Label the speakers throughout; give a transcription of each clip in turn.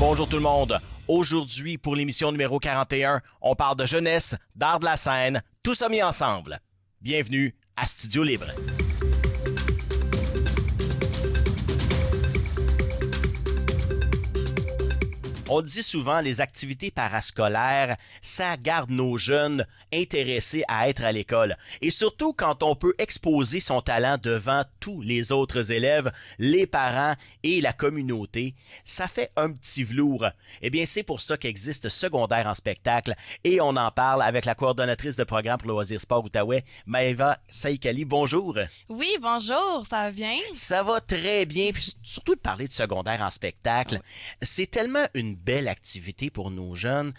Speaker 1: Bonjour tout le monde. Aujourd'hui, pour l'émission numéro 41, on parle de jeunesse, d'art de la scène, tout ça mis ensemble. Bienvenue à Studio Libre. On dit souvent les activités parascolaires, ça garde nos jeunes intéressés à être à l'école. Et surtout quand on peut exposer son talent devant tous les autres élèves, les parents et la communauté, ça fait un petit velours. Eh bien, c'est pour ça qu'existe Secondaire en spectacle et on en parle avec la coordonnatrice de programme pour le loisir sport Outaouais, Maëva Saïkali. Bonjour.
Speaker 2: Oui, bonjour, ça va bien?
Speaker 1: Ça va très bien, puis surtout de parler de Secondaire en spectacle. C'est tellement une belle activité pour nos jeunes.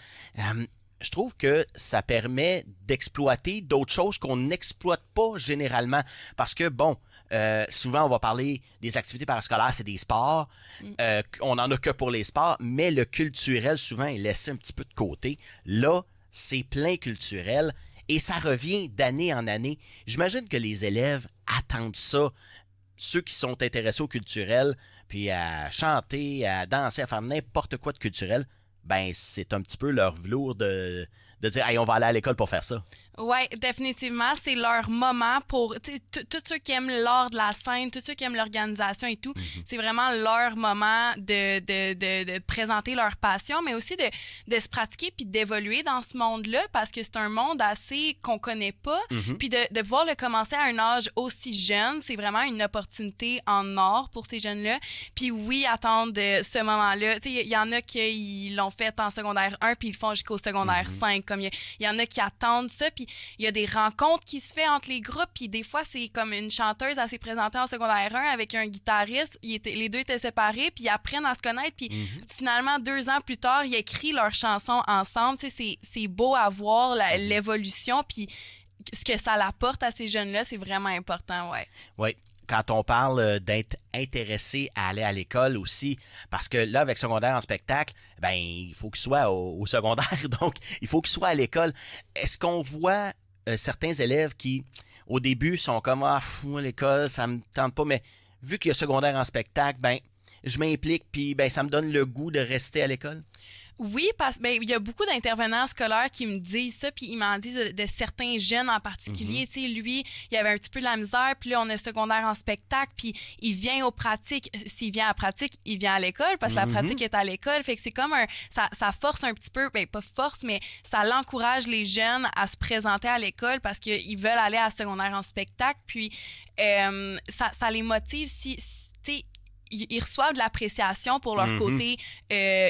Speaker 1: Je trouve que ça permet d'exploiter d'autres choses qu'on n'exploite pas généralement. Parce que, bon, souvent on va parler des activités parascolaires, c'est des sports. On n'en a que pour les sports, mais le culturel, souvent, est laissé un petit peu de côté. Là, c'est plein culturel et ça revient d'année en année. J'imagine que les élèves attendent ça. Ceux qui sont intéressés au culturel, puis à chanter, à danser, à faire n'importe quoi de culturel, ben c'est un petit peu leur velours de dire « Hey, on va aller à l'école pour faire ça ».
Speaker 2: Oui, définitivement, c'est leur moment pour tous ceux qui aiment l'art de la scène, tous ceux qui aiment l'organisation et tout, c'est vraiment leur moment de présenter leur passion, mais aussi de se pratiquer puis d'évoluer dans ce monde-là parce que c'est un monde assez qu'on connaît pas, puis de pouvoir le commencer à un âge aussi jeune, c'est vraiment une opportunité en or pour ces jeunes-là. Puis oui, attendre ce moment-là, tu sais, il y en a qui l'ont fait en secondaire 1 puis ils le font jusqu'au secondaire 5, comme il y en a qui attendent ça, puis il y a des rencontres qui se font entre les groupes, puis des fois, c'est comme une chanteuse, elle s'est présentée en secondaire 1 avec un guitariste, les deux étaient séparés, puis ils apprennent à se connaître, puis finalement, 2 ans plus tard, ils écrivent leurs chansons ensemble. Tu sais, c'est beau à voir l'évolution, puis ce que ça apporte à ces jeunes-là, c'est vraiment important, ouais.
Speaker 1: Oui. Quand on parle d'être intéressé à aller à l'école aussi, parce que là, avec secondaire en spectacle, ben il faut qu'il soit au secondaire, donc il faut qu'il soit à l'école. Est-ce qu'on voit certains élèves qui, au début, sont comme « Ah, fou, l'école, ça me tente pas », mais vu qu'il y a secondaire en spectacle, ben je m'implique, puis ben ça me donne le goût de rester à l'école?
Speaker 2: Oui, parce que il y a beaucoup d'intervenants scolaires qui me disent ça, puis ils m'en disent de certains jeunes en particulier. Tu sais, lui, il avait un petit peu de la misère, puis là, on est secondaire en spectacle, puis il vient aux pratiques. S'il vient à la pratique, il vient à l'école, parce que la pratique est à l'école. Fait que c'est comme ça force un petit peu, ben pas force, mais ça l'encourage les jeunes à se présenter à l'école parce qu'ils veulent aller à secondaire en spectacle, puis ça les motive tu sais, ils reçoivent de l'appréciation pour leur côté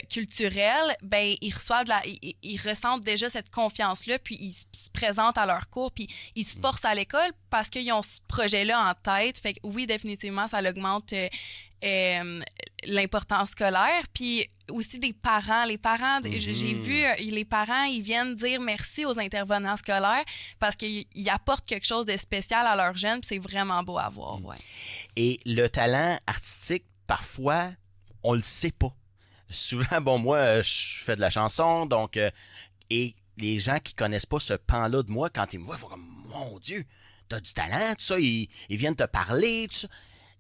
Speaker 2: culturel, ben ils reçoivent ils ressentent déjà cette confiance-là, puis ils se présentent à leur cours, puis ils se forcent à l'école parce qu'ils ont ce projet-là en tête. Fait que oui, définitivement, ça augmente l'importance scolaire. Puis aussi des parents. Les parents, j'ai vu les parents, ils viennent dire merci aux intervenants scolaires parce qu'ils apportent quelque chose de spécial à leurs jeunes, puis c'est vraiment beau à voir. Ouais.
Speaker 1: Et le talent artistique, parfois, on le sait pas. Souvent, bon, moi, je fais de la chanson, donc, et les gens qui connaissent pas ce pan-là de moi, quand ils me voient, ils font comme, mon Dieu, t'as du talent, tout ça, ils viennent te parler, tout ça.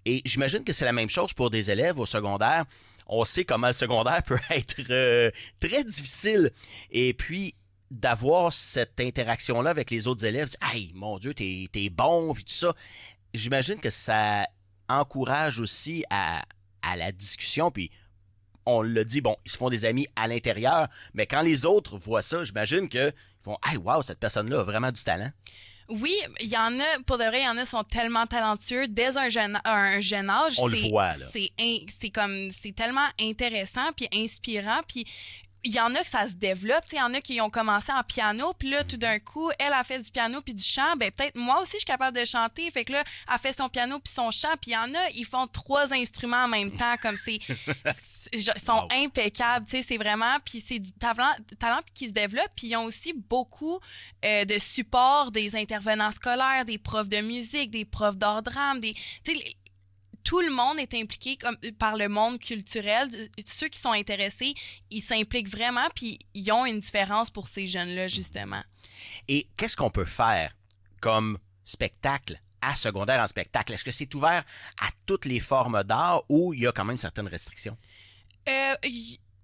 Speaker 1: Et j'imagine que c'est la même chose pour des élèves au secondaire. On sait comment le secondaire peut être très difficile. Et puis, d'avoir cette interaction-là avec les autres élèves, « Hey, mon Dieu, t'es bon », puis tout ça. J'imagine que ça encourage aussi à la discussion, puis on le dit, bon, ils se font des amis à l'intérieur, mais quand les autres voient ça, j'imagine qu'ils font « Hey, wow, cette personne-là a vraiment du talent ».
Speaker 2: Oui, il y en a, pour de vrai, il y en a qui sont tellement talentueux dès un jeune âge.
Speaker 1: On le voit, là.
Speaker 2: C'est tellement intéressant puis inspirant, puis il y en a que ça se développe, il y en a qui ont commencé en piano, puis là, tout d'un coup, elle a fait du piano puis du chant, ben peut-être moi aussi, je suis capable de chanter, fait que là, elle fait son piano puis son chant, puis il y en a, ils font 3 instruments en même temps, comme ils sont impeccables, tu sais, c'est vraiment, puis c'est du talent qui se développe, puis ils ont aussi beaucoup de support des intervenants scolaires, des profs de musique, des profs d'art drame, tu sais, tout le monde est impliqué par le monde culturel. Ceux qui sont intéressés, ils s'impliquent vraiment, puis ils ont une différence pour ces jeunes-là, justement.
Speaker 1: Et qu'est-ce qu'on peut faire comme spectacle à secondaire en spectacle? Est-ce que c'est ouvert à toutes les formes d'art ou il y a quand même certaines restrictions?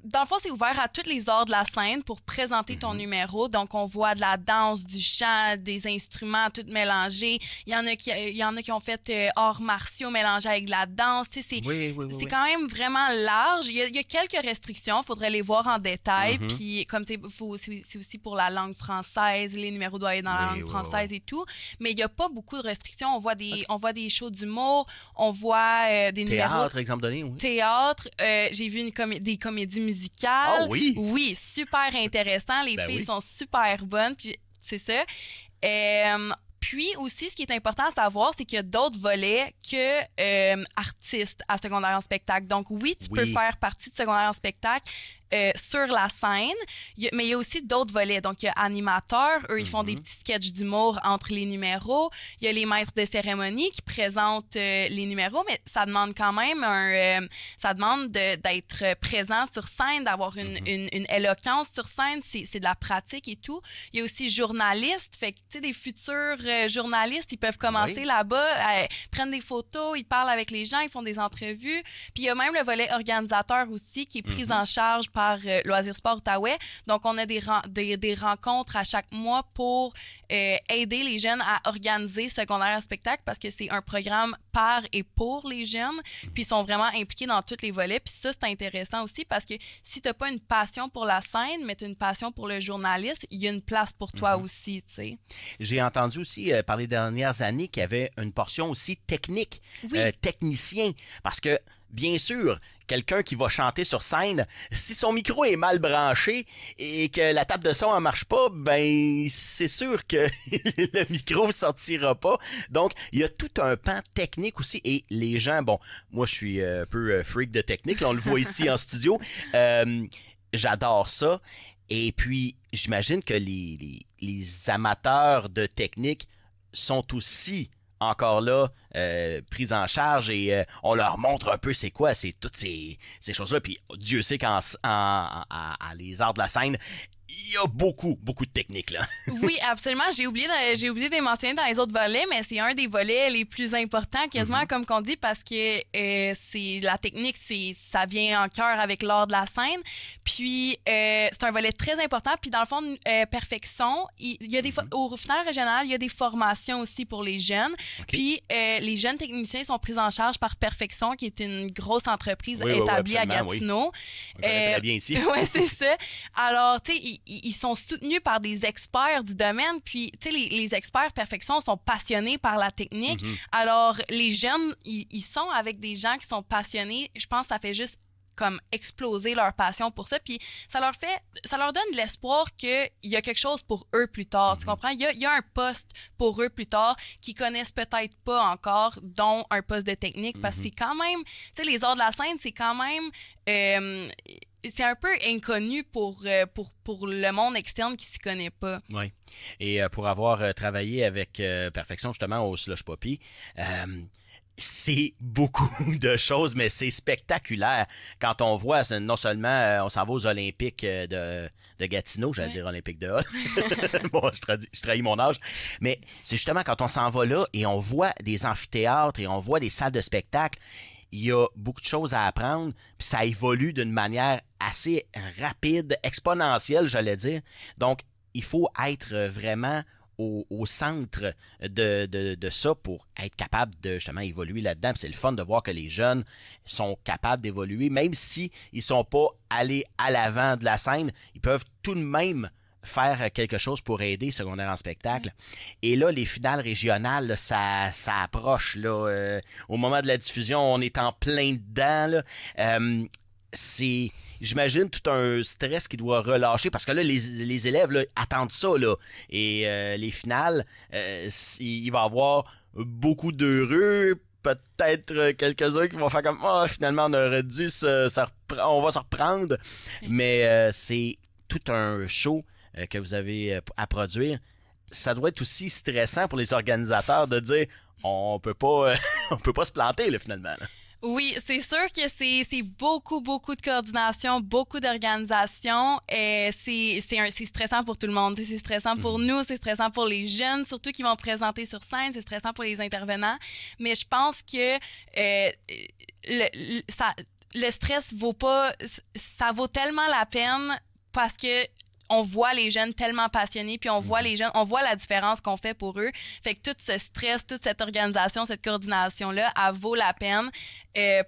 Speaker 2: dans le fond, c'est ouvert à tous les arts de la scène pour présenter ton numéro. Donc, on voit de la danse, du chant, des instruments, tout mélangés. Il y en a qui ont fait arts martiaux mélangés avec de la danse. Tu sais, c'est quand même vraiment large. Il y a quelques restrictions. Il faudrait les voir en détail. Puis, comme c'est aussi pour la langue française. Les numéros doivent être dans la langue française et tout. Mais il n'y a pas beaucoup de restrictions. On voit des shows d'humour. On voit des numéros...
Speaker 1: Théâtre, exemple donné, oui.
Speaker 2: Théâtre. J'ai vu des comédies musicales.
Speaker 1: Ah oui?
Speaker 2: Oui, super intéressant. Les filles sont super bonnes. Puis c'est ça. Puis aussi, ce qui est important à savoir, c'est qu'il y a d'autres volets que artistes à secondaire en spectacle. Donc oui, tu peux faire partie de secondaire en spectacle sur la scène, mais il y a aussi d'autres volets. Donc il y a animateurs, eux, ils font des petits sketchs d'humour entre les numéros. Il y a les maîtres de cérémonie qui présentent les numéros, mais ça demande quand même ça demande d'être présent sur scène, d'avoir une éloquence sur scène. C'est de la pratique et tout. Il y a aussi journalistes, fait que tu sais, des futurs journalistes, ils peuvent commencer là-bas, prennent des photos, ils parlent avec les gens, ils font des entrevues. Puis il y a même le volet organisateur aussi qui est pris en charge par Loisirs Sport Outaouais. Donc, on a des rencontres à chaque mois pour aider les jeunes à organiser secondaire en spectacle parce que c'est un programme par et pour les jeunes. Puis, ils sont vraiment impliqués dans tous les volets. Puis ça, c'est intéressant aussi parce que si tu n'as pas une passion pour la scène, mais tu as une passion pour le journalisme, il y a une place pour toi aussi, tu sais.
Speaker 1: J'ai entendu aussi par les dernières années qu'il y avait une portion aussi technique, technicien, parce que bien sûr, quelqu'un qui va chanter sur scène, si son micro est mal branché et que la table de son ne marche pas, ben c'est sûr que le micro ne sortira pas. Donc, il y a tout un pan technique aussi. Et les gens, bon, moi je suis un peu freak de technique, là, on le voit ici en studio. J'adore ça. Et puis, j'imagine que les amateurs de technique sont aussi encore là, prise en charge et on leur montre un peu c'est quoi, c'est toutes ces choses-là. Puis Dieu sait qu'à les arts de la scène, il y a beaucoup de techniques, là.
Speaker 2: Oui, absolument. J'ai oublié de les mentionner dans les autres volets, mais c'est un des volets les plus importants, quasiment, comme qu'on dit, parce que c'est la technique, ça vient en cœur avec l'art de la scène. Puis, c'est un volet très important. Puis, dans le fond, Perfection, il y a au final régional, il y a des formations aussi pour les jeunes. Puis, les jeunes techniciens sont pris en charge par Perfection, qui est une grosse entreprise établie à Gatineau.
Speaker 1: On connaît très bien ici.
Speaker 2: Oui, c'est ça. Alors, tu sais, ils sont soutenus par des experts du domaine. Puis, tu sais, les experts Perfection sont passionnés par la technique. Alors, les jeunes, ils sont avec des gens qui sont passionnés. Je pense que ça fait juste comme exploser leur passion pour ça. Puis, ça leur donne l'espoir qu'il y a quelque chose pour eux plus tard. Tu comprends? Il y a un poste pour eux plus tard qu'ils connaissent peut-être pas encore, dont un poste de technique. Parce que c'est quand même, tu sais, les arts de la scène, c'est quand même... c'est un peu inconnu pour le monde externe qui s'y connaît pas.
Speaker 1: Oui. Et pour avoir travaillé avec Perfection, justement, au Slush Poppy, c'est beaucoup de choses, mais c'est spectaculaire. Quand on voit, non seulement on s'en va aux Olympiques de Gatineau, j'allais dire Olympiques de Hall. Bon, je trahis mon âge. Mais c'est justement quand on s'en va là et on voit des amphithéâtres et on voit des salles de spectacle, il y a beaucoup de choses à apprendre, puis ça évolue d'une manière assez rapide, exponentielle, j'allais dire. Donc, il faut être vraiment au centre de ça pour être capable de justement évoluer là-dedans. Puis c'est le fun de voir que les jeunes sont capables d'évoluer, même s'ils ne sont pas allés à l'avant de la scène, ils peuvent tout de même faire quelque chose pour aider secondaire en spectacle. Et là, les finales régionales, là, ça approche. Là, au moment de la diffusion, on est en plein dedans. Là. C'est, j'imagine, tout un stress qui doit relâcher parce que là, les élèves là, attendent ça. Là. Et les finales, il va y avoir beaucoup d'heureux, peut-être quelques-uns qui vont faire comme « Ah, finalement, on aurait dû on va se reprendre. » Mais c'est tout un show que vous avez à produire. Ça doit être aussi stressant pour les organisateurs de dire on peut pas se planter là, finalement. Là.
Speaker 2: Oui, c'est sûr que c'est beaucoup de coordination, beaucoup d'organisation. C'est stressant pour tout le monde. C'est stressant pour nous, c'est stressant pour les jeunes, surtout qui vont présenter sur scène, c'est stressant pour les intervenants. Mais je pense que le stress ça vaut tellement la peine parce que on voit les jeunes tellement passionnés, puis on voit les jeunes, on voit la différence qu'on fait pour eux. Fait que tout ce stress, toute cette organisation, cette coordination-là, elle vaut la peine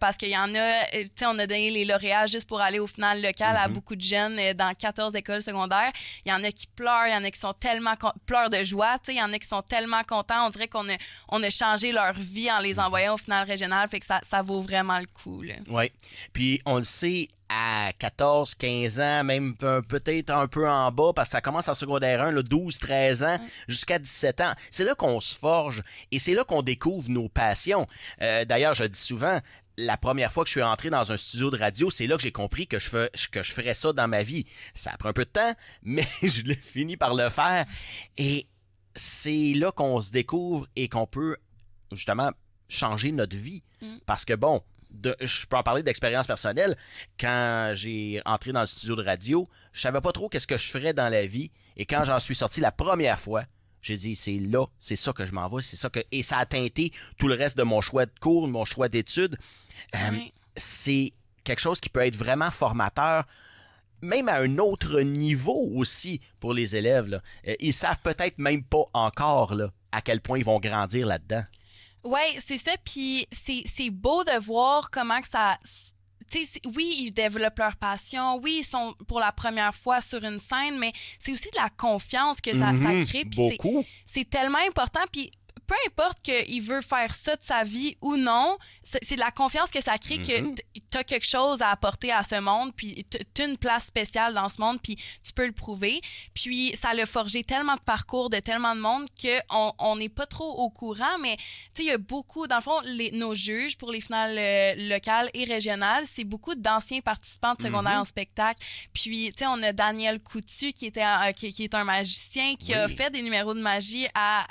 Speaker 2: parce qu'il y en a, tu sais, on a donné les lauréats juste pour aller au final local à beaucoup de jeunes dans 14 écoles secondaires. Il y en a qui pleurent, il y en a qui sont tellement pleurent de joie, tu sais, il y en a qui sont tellement contents. On dirait qu'on a changé leur vie en les envoyant au final régional. Fait que ça vaut vraiment le coup, là.
Speaker 1: Oui. Puis on le sait, à 14, 15 ans, même peut-être un peu en bas, parce que ça commence en secondaire 1, là, 12, 13 ans, jusqu'à 17 ans. C'est là qu'on se forge et c'est là qu'on découvre nos passions. D'ailleurs, je dis souvent, la première fois que je suis entré dans un studio de radio, c'est là que j'ai compris que je ferais ça dans ma vie. Ça a pris un peu de temps, mais je l'ai fini par le faire. Et c'est là qu'on se découvre et qu'on peut, justement, changer notre vie. Parce que, bon, je peux en parler d'expérience personnelle. Quand j'ai entré dans le studio de radio, je savais pas trop qu'est-ce que je ferais dans la vie. Et quand j'en suis sorti la première fois, j'ai dit, c'est là, c'est ça que je m'en vais, c'est ça que... Et ça a teinté tout le reste de mon choix de cours, de mon choix d'études. C'est quelque chose qui peut être vraiment formateur, même à un autre niveau aussi pour les élèves, là. Ils savent peut-être même pas encore là, à quel point ils vont grandir là-dedans.
Speaker 2: Oui, c'est ça. Puis c'est beau de voir comment que ça... Oui, ils développent leur passion. Oui, ils sont pour la première fois sur une scène, mais c'est aussi de la confiance que ça crée. Puis
Speaker 1: beaucoup.
Speaker 2: C'est tellement important. Puis peu importe qu'il veut faire ça de sa vie ou non, c'est de la confiance que ça crée que tu as quelque chose à apporter à ce monde, puis tu as une place spéciale dans ce monde, puis tu peux le prouver. Puis ça l'a forgé tellement de parcours de tellement de monde qu'on n'est pas trop au courant, mais tu sais, il y a beaucoup, dans le fond, nos juges pour les finales locales et régionales, c'est beaucoup d'anciens participants de secondaire en spectacle. Puis, tu sais, on a Daniel Coutu qui est un magicien qui a fait des numéros de magie à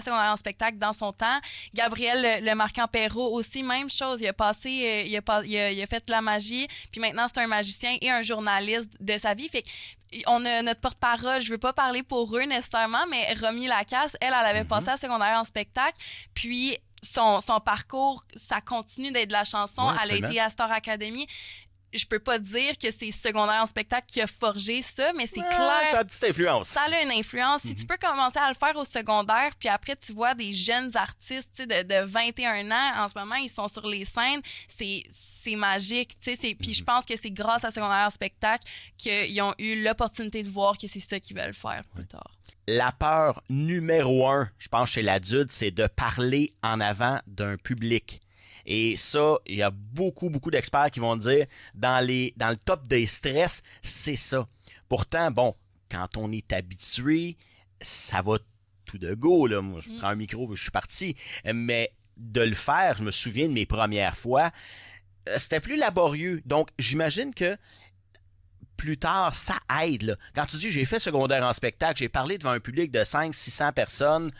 Speaker 2: secondaire en spectacle dans son temps. Gabriel le Marquant Perrault aussi, même chose. Il a fait de la magie, puis maintenant c'est un magicien et un journaliste de sa vie. Fait on a notre porte-parole, je veux pas parler pour eux nécessairement, mais Romy Lacasse, elle avait passé à secondaire en spectacle, puis son parcours, ça continue d'être de la chanson. Elle a été à Star Academy. Je peux pas dire que c'est secondaire en spectacle qui a forgé ça, mais c'est clair.
Speaker 1: Ça a une petite influence.
Speaker 2: Ça a une influence. Si tu peux commencer à le faire au secondaire, puis après, tu vois des jeunes artistes de 21 ans, en ce moment, ils sont sur les scènes, c'est magique. Puis je pense que c'est grâce à secondaire en spectacle qu'ils ont eu l'opportunité de voir que c'est ça qu'ils veulent faire plus tard.
Speaker 1: La peur numéro 1, je pense, chez l'adulte, c'est de parler en avant d'un public. Et ça, il y a beaucoup d'experts qui vont dire, dans le top des stress, c'est ça. Pourtant, bon, quand on est habitué, ça va tout de go, là. Moi, je prends un micro et je suis parti. Mais de le faire, je me souviens de mes premières fois, c'était plus laborieux. Donc, j'imagine que plus tard, ça aide. Là. Quand tu dis j'ai fait secondaire en spectacle, j'ai parlé devant un public de 500-600 personnes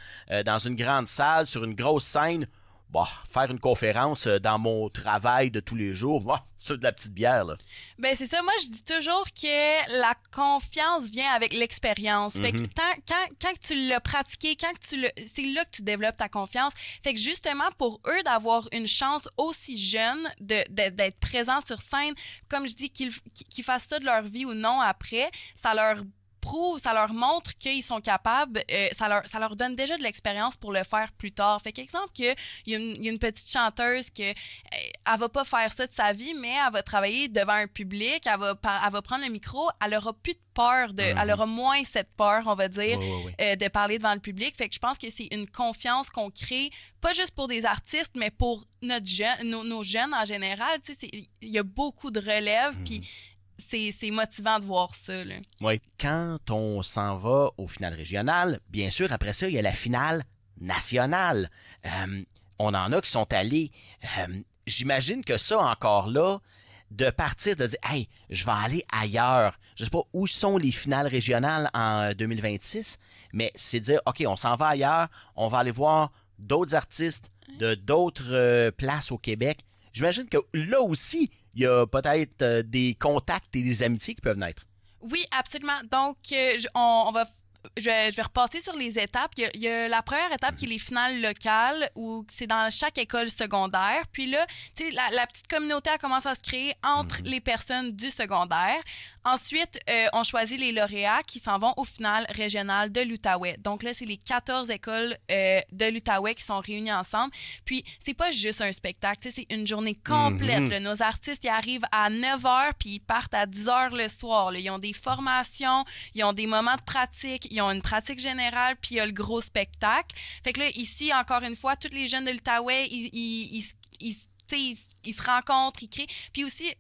Speaker 1: dans une grande salle, sur une grosse scène, faire une conférence dans mon travail de tous les jours, c'est de la petite bière. Là.
Speaker 2: Ben c'est ça. Moi, je dis toujours que la confiance vient avec l'expérience. Fait que quand tu l'as pratiqué, c'est là que tu développes ta confiance. Fait que justement, pour eux d'avoir une chance aussi jeune d'être présents sur scène, comme je dis, qu'ils fassent ça de leur vie ou non après, ça leur montre qu'ils sont capables, ça leur donne déjà de l'expérience pour le faire plus tard. Fait qu'exemple il y a une petite chanteuse elle va pas faire ça de sa vie, mais elle va travailler devant un public, elle va prendre le micro, elle aura plus de peur, elle aura moins cette peur, on va dire, de parler devant le public. Fait que je pense que c'est une confiance qu'on crée, pas juste pour des artistes, mais pour nos jeunes en général. Il y a beaucoup de relève, puis c'est motivant de voir ça. Là.
Speaker 1: Oui. Quand on s'en va au final régional, bien sûr, après ça, il y a la finale nationale. On en a qui sont allés. J'imagine que ça, encore là, de partir, de dire « Hey, je vais aller ailleurs. » Je ne sais pas où sont les finales régionales en 2026, mais c'est dire « OK, on s'en va ailleurs, on va aller voir d'autres artistes de d'autres places au Québec. » J'imagine que là aussi, il y a peut-être des contacts et des amitiés qui peuvent naître.
Speaker 2: Oui, absolument. Donc, on va je vais repasser sur les étapes. Il y a la première étape qui est les finales locales, où c'est dans chaque école secondaire. Puis là, tu sais, la petite communauté a commencé à se créer entre les personnes du secondaire. Ensuite, on choisit les lauréats qui s'en vont aux finales régionales de l'Outaouais. Donc là, c'est les 14 écoles de l'Outaouais qui sont réunies ensemble. Puis, c'est pas juste un spectacle, tu sais, c'est une journée complète. Là. Nos artistes, ils arrivent à 9 h puis ils partent à 10 h le soir. Là. Ils ont des formations, ils ont des moments de pratique, ils ont une pratique générale, puis il y a le gros spectacle. Fait que là, ici, encore une fois, tous les jeunes de l'Outaouais, ils se rencontrent, ils créent. Puis aussi,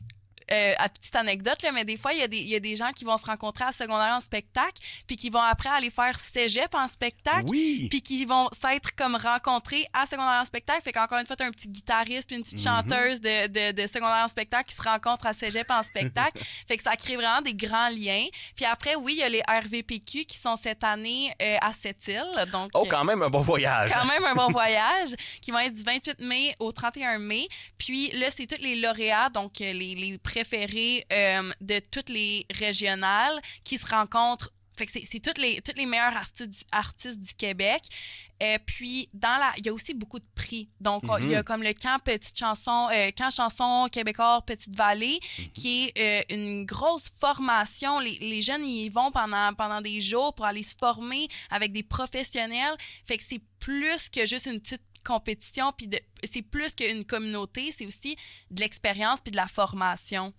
Speaker 2: à petite anecdote, là, mais des fois, il y a des gens qui vont se rencontrer à secondaire en spectacle, puis qui vont après aller faire cégep en spectacle, puis qui vont s'être comme rencontrés à secondaire en spectacle. Fait qu'encore une fois, t'as un petit guitariste puis une petite chanteuse de secondaire en spectacle qui se rencontrent à cégep en spectacle. Fait que ça crée vraiment des grands liens. Puis après, oui, il y a les RVPQ qui sont cette année à Sept-Îles. Donc,
Speaker 1: quand même un bon voyage.
Speaker 2: Quand même un bon voyage, qui vont être du 28 mai au 31 mai. Puis là, c'est tous les lauréats, donc les préférés de toutes les régionales qui se rencontrent. Fait que c'est toutes les meilleurs artistes du Québec. Puis, il y a aussi beaucoup de prix. Donc, il y a comme le camp camp chanson québécois Petite-Vallée, qui est une grosse formation. Les jeunes, ils y vont pendant des jours pour aller se former avec des professionnels. Fait que c'est plus que juste une petite compétition, puis c'est plus qu'une communauté, c'est aussi de l'expérience puis de la formation.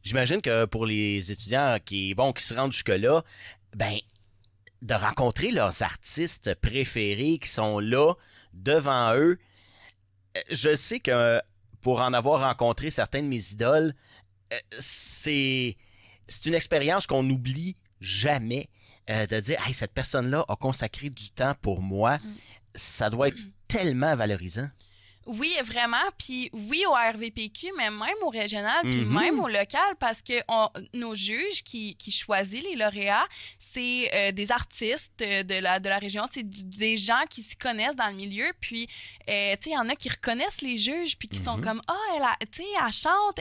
Speaker 1: J'imagine que pour les étudiants qui se rendent jusque-là, de rencontrer leurs artistes préférés qui sont là, devant eux, je sais que pour en avoir rencontré certains de mes idoles, c'est une expérience qu'on n'oublie jamais, de dire hey, cette personne-là a consacré du temps pour moi. Ça doit être tellement valorisant.
Speaker 2: Oui, vraiment. Puis oui, au RVPQ, mais même au régional, puis même au local, parce que nos juges qui choisissent les lauréats, c'est des artistes de la région, c'est des gens qui s'y connaissent dans le milieu. Puis, tu sais, il y en a qui reconnaissent les juges, puis qui sont comme, elle chante,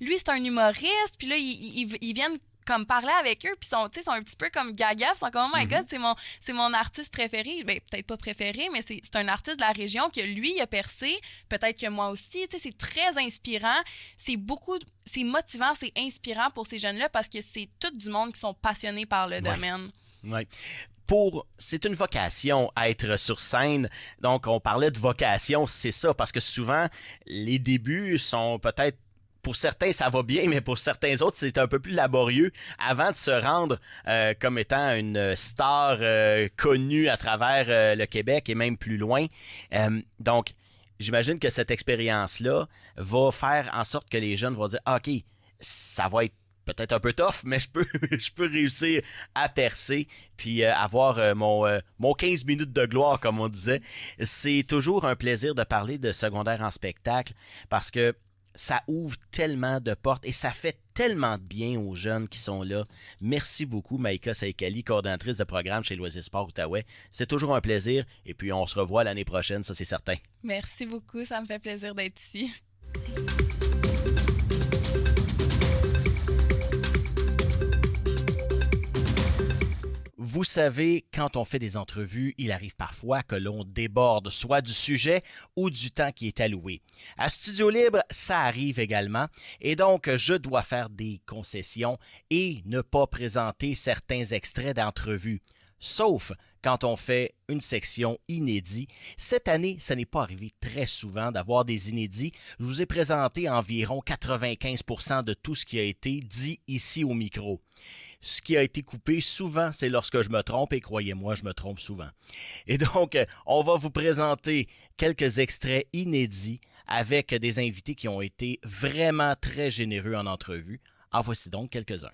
Speaker 2: lui, c'est un humoriste. Puis là, ils viennent comme parler avec eux, puis sont un petit peu comme gaga, ils sont comme oh my god, c'est mon artiste préféré. Ben, peut-être pas préféré, mais c'est un artiste de la région que lui il a percé, peut-être que moi aussi. C'est très inspirant, c'est motivant, c'est inspirant pour ces jeunes-là parce que c'est tout du monde qui sont passionnés par le domaine.
Speaker 1: Oui. C'est une vocation à être sur scène. Donc, on parlait de vocation, c'est ça, parce que souvent, les débuts sont peut-être pour certains, ça va bien, mais pour certains autres, c'est un peu plus laborieux avant de se rendre comme étant une star connue à travers le Québec et même plus loin. Donc, j'imagine que cette expérience-là va faire en sorte que les jeunes vont dire « OK, ça va être peut-être un peu tough, mais je peux réussir à percer puis avoir mon 15 minutes de gloire, comme on disait. » C'est toujours un plaisir de parler de secondaire en spectacle parce que ça ouvre tellement de portes et ça fait tellement de bien aux jeunes qui sont là. Merci beaucoup, Maïka Saïkali, coordonnatrice de programme chez Loisirs Sport Outaouais. C'est toujours un plaisir et puis on se revoit l'année prochaine, ça c'est certain.
Speaker 2: Merci beaucoup, ça me fait plaisir d'être ici.
Speaker 1: Vous savez, quand on fait des entrevues, il arrive parfois que l'on déborde soit du sujet ou du temps qui est alloué. À Studio Libre, ça arrive également et donc je dois faire des concessions et ne pas présenter certains extraits d'entrevues. Sauf quand on fait une section inédit. Cette année, ça n'est pas arrivé très souvent d'avoir des inédits. Je vous ai présenté environ 95% de tout ce qui a été dit ici au micro. Ce qui a été coupé souvent, c'est lorsque je me trompe, et croyez-moi, je me trompe souvent. Et donc, on va vous présenter quelques extraits inédits avec des invités qui ont été vraiment très généreux en entrevue. En voici donc quelques-uns.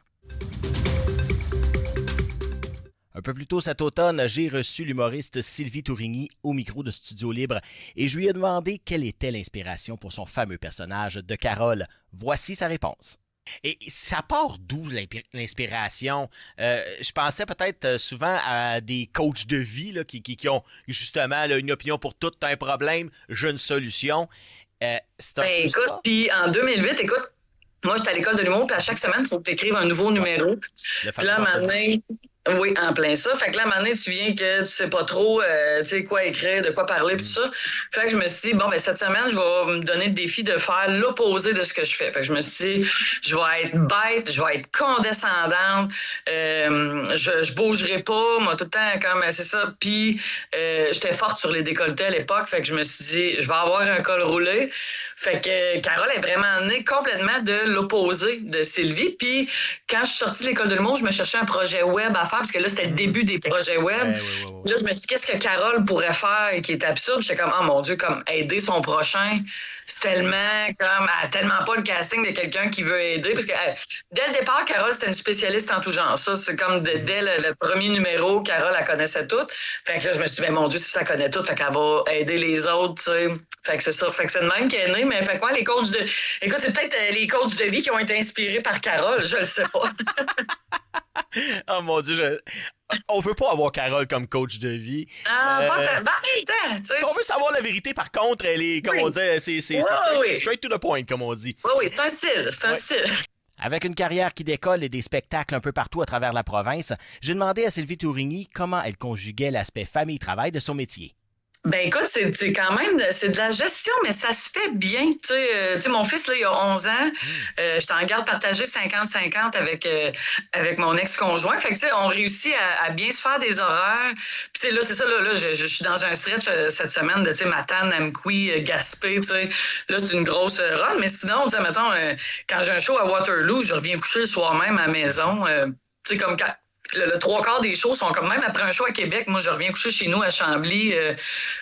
Speaker 1: Un peu plus tôt cet automne, j'ai reçu l'humoriste Sylvie Tourigny au micro de Studio Libre et je lui ai demandé quelle était l'inspiration pour son fameux personnage de Carole. Voici sa réponse. Et ça part d'où l'inspiration? Je pensais peut-être souvent à des coachs de vie là, qui ont justement là, une opinion pour tout, un problème, j'ai une solution.
Speaker 3: Écoute, puis en 2008, moi j'étais à l'école de l'humour, puis à chaque semaine, il faut que tu écrives un nouveau numéro. Puis là, maintenant, Oui, en plein ça. Fait que là, à un moment donné, tu viens que tu sais pas trop tu sais quoi écrire, de quoi parler, tout ça. Fait que je me suis dit, bon, ben cette semaine, je vais me donner le défi de faire l'opposé de ce que je fais. Fait que je me suis dit, je vais être bête, je vais être condescendante, je bougerai pas, moi, tout le temps, comme, c'est ça. Puis, j'étais forte sur les décolletés à l'époque. Fait que je me suis dit, je vais avoir un col roulé. Fait que Carole est vraiment née complètement de l'opposé de Sylvie. Puis, quand je suis sortie de l'école de l'humour, je me cherchais un projet web à faire, parce que là, c'était le début des projets web. Ouais. Là, je me suis dit, qu'est-ce que Carole pourrait faire qui est absurde? J'étais comme, oh mon Dieu, comme aider son prochain. C'est tellement comme, elle a tellement pas le casting de quelqu'un qui veut aider. Parce que dès le départ, Carole, c'était une spécialiste en tout genre. Ça, c'est comme dès le premier numéro, Carole, elle connaissait tout. Fait que là, je me suis dit, mais mon Dieu, si ça connaît tout, fait qu'elle va aider les autres, tu sais. Fait que c'est ça. Fait que c'est de même qu'elle est née. Mais fait quoi, les coachs de. Écoute, c'est peut-être les coachs de vie qui ont été inspirés par Carole, je le sais pas.
Speaker 1: Oh mon Dieu, on veut pas avoir Carole comme coach de vie.
Speaker 3: Pas
Speaker 1: si on veut savoir la vérité, par contre, elle est, comme on dit, c'est straight to the point, comme on dit.
Speaker 3: Oui, c'est un style, style.
Speaker 1: Avec une carrière qui décolle et des spectacles un peu partout à travers la province, j'ai demandé à Sylvie Tourigny comment elle conjuguait l'aspect famille-travail de son métier.
Speaker 3: Ben écoute, c'est quand même c'est de la gestion, mais ça se fait bien. Tu sais, mon fils, là, il a 11 ans. J'étais en garde partagée 50-50 avec mon ex-conjoint. Fait que, tu sais, on réussit à bien se faire des horaires. Puis c'est ça, je suis dans un stretch cette semaine de, tu sais, Matane, Amqui, Gaspé, tu sais. Là, c'est une grosse run. Mais sinon, tu sais, mettons, quand j'ai un show à Waterloo, je reviens coucher le soir même à la maison. Tu sais, comme quand... Le trois quarts des shows sont comme même après un show à Québec. Moi, je reviens coucher chez nous à Chambly.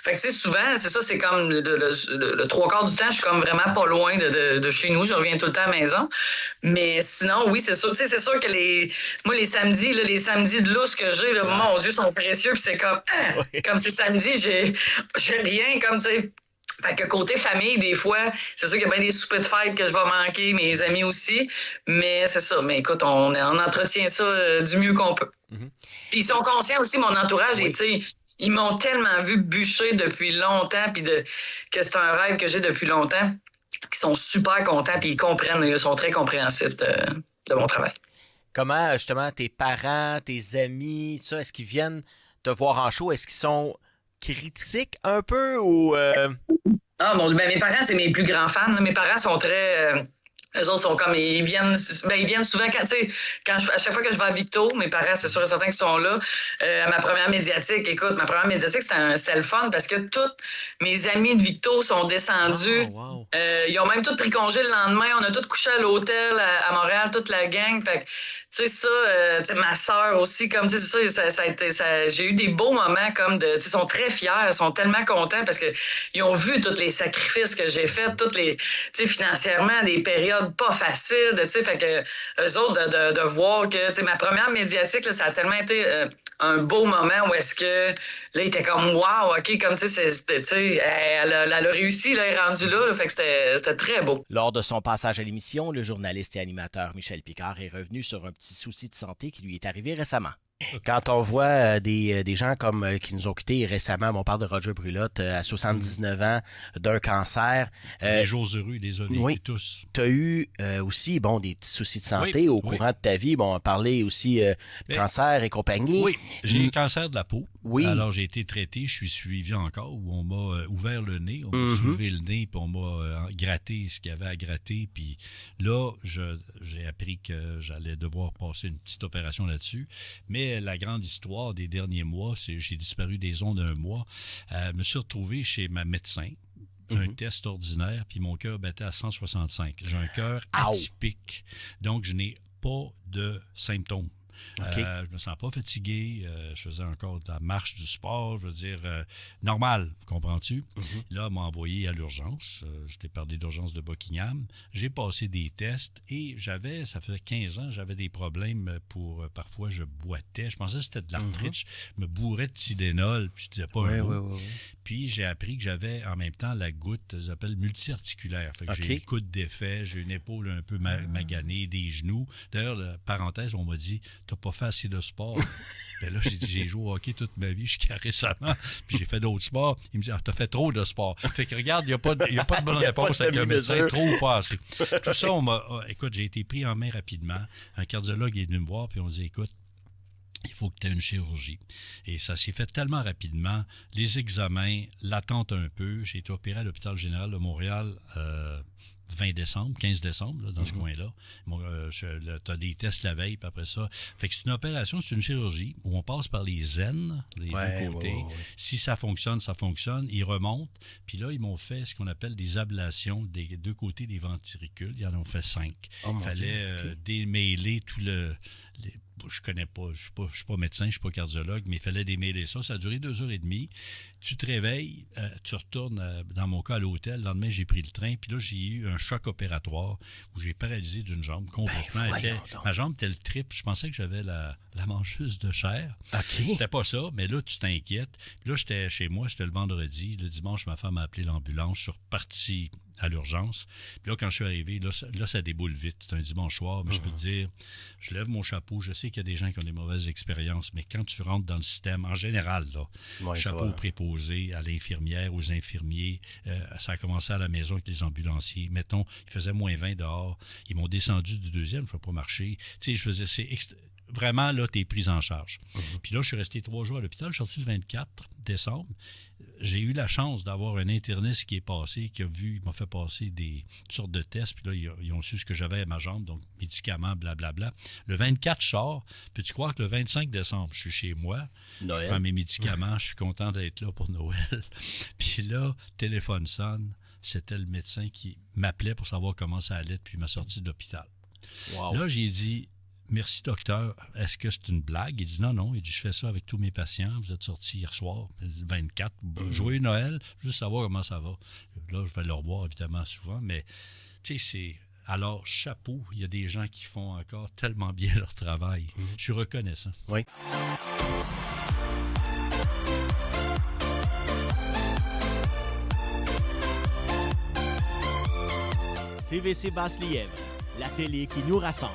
Speaker 3: Fait que, tu sais, souvent, c'est ça, c'est comme le trois quarts du temps, je suis comme vraiment pas loin de chez nous. Je reviens tout le temps à la maison. Mais sinon, oui, c'est sûr. Tu sais, c'est sûr que les samedis, les samedis de lousse que j'ai, là, mon Dieu, sont précieux. Puis c'est comme, comme c'est samedi, j'ai rien, comme, tu sais. Fait que côté famille, des fois, c'est sûr qu'il y a bien des soupers de fête que je vais manquer, mes amis aussi. Mais c'est ça. Mais écoute, on entretient ça du mieux qu'on peut. Mm-hmm. Puis ils sont conscients aussi, mon entourage, et tu sais, ils m'ont tellement vu bûcher depuis longtemps, puis que c'est un rêve que j'ai depuis longtemps, qu'ils sont super contents, puis ils comprennent, ils sont très compréhensifs de mon travail.
Speaker 1: Comment, justement, tes parents, tes amis, tout ça, est-ce qu'ils viennent te voir en show? Est-ce qu'ils sont critiques un peu ou...
Speaker 3: Ah, mon Dieu, ben mes parents, c'est mes plus grands fans. Là. Mes parents sont très... eux autres sont comme... Ils viennent souvent... À chaque fois que je vais à Victo, mes parents, c'est sûr et certain qu'ils sont là. À ma première médiatique, écoute, c'était le fun parce que tous mes amis de Victo sont descendus. Oh, wow. Ils ont même tous pris congé le lendemain. On a tous couché à l'hôtel à Montréal, toute la gang. Fait que, tu sais, ça, tu sais, ma sœur aussi, comme, tu sais, ça a été, j'ai eu des beaux moments comme de, tu sais, ils sont très fiers, ils sont tellement contents parce que ils ont vu tous les sacrifices que j'ai faits, toutes les, tu sais, financièrement, des périodes pas faciles, tu sais, fait que eux autres, de voir que, tu sais, ma première médiatique, là, ça a tellement été un beau moment où est-ce que, là, il était comme, wow, OK, comme, tu sais, elle a réussi, là, elle est rendue là, fait que c'était très beau.
Speaker 1: Lors de son passage à l'émission, le journaliste et animateur Michel Picard est revenu sur un petit souci de santé qui lui est arrivé récemment. Quand on voit des gens comme qui nous ont quittés récemment, on parle de Roger Brulotte à 79 ans d'un cancer.
Speaker 4: Les jours heureux, désolé, oui, tous.
Speaker 1: Tu as eu aussi des petits soucis de santé au courant de ta vie. Bon, on a parlé aussi de cancer et compagnie.
Speaker 4: Oui, j'ai un cancer de la peau.
Speaker 1: Oui.
Speaker 4: Alors, j'ai été traité, je suis suivi encore, où on m'a ouvert le nez, on m'a soulevé le nez, puis on m'a gratté ce qu'il y avait à gratter. Puis là, j'ai appris que j'allais devoir passer une petite opération là-dessus. Mais la grande histoire des derniers mois, c'est j'ai disparu des ondes un mois. Je me suis retrouvé chez ma médecin. Un test ordinaire, puis mon cœur battait à 165. J'ai un cœur atypique, donc je n'ai pas de symptômes. Okay. Je me sens pas fatigué, je faisais encore de la marche, du sport, je veux dire, normal, comprends-tu? Là, on m'a envoyé à l'urgence, j'étais parlé d'urgence de Buckingham, j'ai passé des tests et ça fait 15 ans, j'avais des problèmes parfois je boitais, je pensais que c'était de l'arthrite, je me bourrais de Tylenol, puis je disais pas un mot. Puis j'ai appris que j'avais en même temps la goutte, j'appelle multi-articulaire, fait que j'ai une coude d'effet, j'ai une épaule un peu maganée, des genoux. D'ailleurs, parenthèse, on m'a dit, t'as pas fait assez de sport. Ben là, j'ai joué au hockey toute ma vie jusqu'à récemment, puis j'ai fait d'autres sports. Il me dit, t'as fait trop de sport. Fait que regarde, il n'y a pas de bonne réponse avec le médecin, trop ou pas assez. Tout ça, écoute, j'ai été pris en main rapidement. Un cardiologue est venu me voir, puis on dit, écoute, il faut que tu aies une chirurgie. Et ça s'est fait tellement rapidement. Les examens, l'attente un peu. J'ai été opéré à l'hôpital général de Montréal 15 décembre, là, dans ce coin-là. Tu as des tests la veille, puis après ça. Fait que c'est une opération, c'est une chirurgie où on passe par les aines, les deux côtés. Ouais. Si ça fonctionne, ça fonctionne. Ils remontent. Puis là, ils m'ont fait ce qu'on appelle des ablations des deux côtés des ventricules. Ils en ont fait 5. Il fallait démêler tout je connais pas, je suis pas médecin, je suis pas cardiologue, mais il fallait démêler ça. Ça a duré 2h30. Tu te réveilles, tu retournes, dans mon cas, à l'hôtel. Le lendemain, j'ai pris le train. Puis là, j'ai eu un choc opératoire où j'ai paralysé d'une jambe complètement. Ma jambe était le triple. Je pensais que j'avais la mancheuse de chair.
Speaker 1: Okay.
Speaker 4: C'était pas ça, mais là, tu t'inquiètes. Puis là, j'étais chez moi, c'était le vendredi. Le dimanche, ma femme a appelé l'ambulance. Je suis reparti à l'urgence. Puis là, quand je suis arrivé, là ça déboule vite. C'est un dimanche soir, mais je peux te dire, je lève mon chapeau. Je sais qu'il y a des gens qui ont des mauvaises expériences, mais quand tu rentres dans le système, en général, là, chapeau préposé à l'infirmière, aux infirmiers, ça a commencé à la maison avec les ambulanciers. Mettons, il faisait moins 20 dehors. Ils m'ont descendu du 2e, je ne vais pas marcher. Tu sais, vraiment, là, tu es pris en charge. Puis là, je suis resté 3 jours à l'hôpital. Je suis sorti le 24 décembre. J'ai eu la chance d'avoir un interniste qui est passé, il m'a fait passer toutes sortes de tests. Puis là, ils ont su ce que j'avais à ma jambe, donc médicaments, blablabla. Le 24, je sors. Peux-tu croire que le 25 décembre, je suis chez moi. Noël. Je prends mes médicaments. Je suis content d'être là pour Noël. Puis là, téléphone sonne. C'était le médecin qui m'appelait pour savoir comment ça allait depuis ma sortie de l'hôpital. Wow. Là, j'ai dit... Merci, docteur. Est-ce que c'est une blague? Il dit non. Il dit, je fais ça avec tous mes patients. Vous êtes sortis hier soir, le 24. Joyeux Noël, juste savoir comment ça va. Là, je vais le revoir, évidemment, souvent, mais tu sais, c'est... Alors, chapeau, il y a des gens qui font encore tellement bien leur travail. Je suis reconnaissant.
Speaker 1: Oui.
Speaker 5: TVC Basse-Lièvre, la télé qui nous rassemble.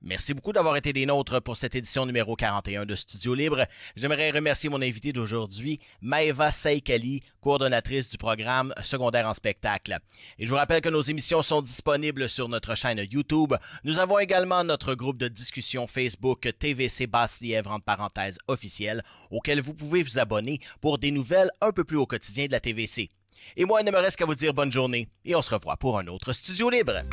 Speaker 1: Merci beaucoup d'avoir été des nôtres pour cette édition numéro 41 de Studio Libre. J'aimerais remercier mon invité d'aujourd'hui, Maëva Saïkali, coordonnatrice du programme Secondaire en spectacle. Et je vous rappelle que nos émissions sont disponibles sur notre chaîne YouTube. Nous avons également notre groupe de discussion Facebook TVC Basse-Lièvre entre parenthèses officiel, auquel vous pouvez vous abonner pour des nouvelles un peu plus au quotidien de la TVC. Et moi, il ne me reste qu'à vous dire bonne journée et on se revoit pour un autre Studio Libre.